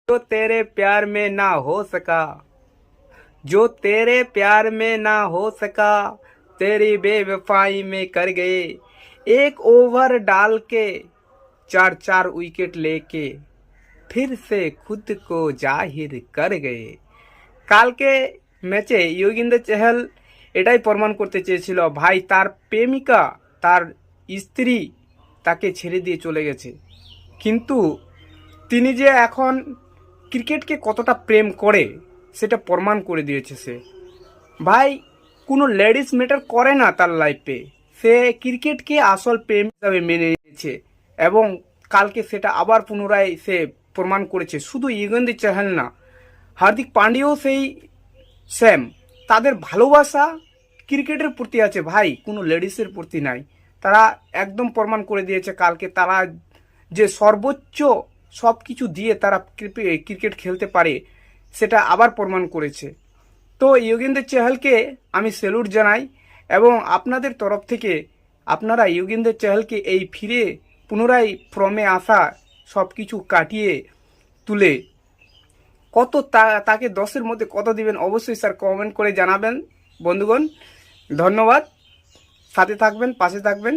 जो तेरे प्यार में ना हो सका, जो तेरे प्यार में ना हो सका, तेरी बेवफाई में कर गए, एक ओवर डाल के चार चार विकेट लेके फिर से खुद को जाहिर कर गए। কালকে ম্যাচে ইয়োগেন্দ্র চেহাল এটাই প্রমাণ করতে চেয়েছিল ভাই তার প্রেমিকা, তার স্ত্রী তাকে ছেড়ে দিয়ে চলে গেছে, কিন্তু তিনি যে এখন ক্রিকেটকে কতটা প্রেম করে সেটা প্রমাণ করে দিয়েছে সে। ভাই কোনো লেডিস ম্যাটার করে না তার লাইফে, সে ক্রিকেটকে আসল প্রেম হিসাবে মেনে নিয়েছে এবং কালকে সেটা আবার পুনরায় সে প্রমাণ করেছে। শুধু ইয়োগেন্দ্র চেহাল না, হার্দিক পান্ডিয়াও সেই সেম, তাদের ভালোবাসা ক্রিকেটের প্রতি আছে ভাই, কোনো লেডিসের প্রতি নাই। তারা একদম প্রমাণ করে দিয়েছে কালকে, তারা যে সর্বোচ্চ সব কিছু দিয়ে তারা ক্রিকেট খেলতে পারে সেটা আবার প্রমাণ করেছে। তো ইয়োগেন্দ্র চেহালকে আমি স্যালুট জানাই এবং আপনাদের তরফ থেকে আপনারা ইয়োগেন্দ্র চেহালকে এই ফিরে পুনরায় ফর্মে আসা সব কিছু কাটিয়ে তুলে কত তাকে 10-এর মধ্যে কত দিবেন অবশ্যই স্যার কমেন্ট করে জানাবেন। বন্ধুগণ ধন্যবাদ, সাথে থাকবেন, পাশে থাকবেন।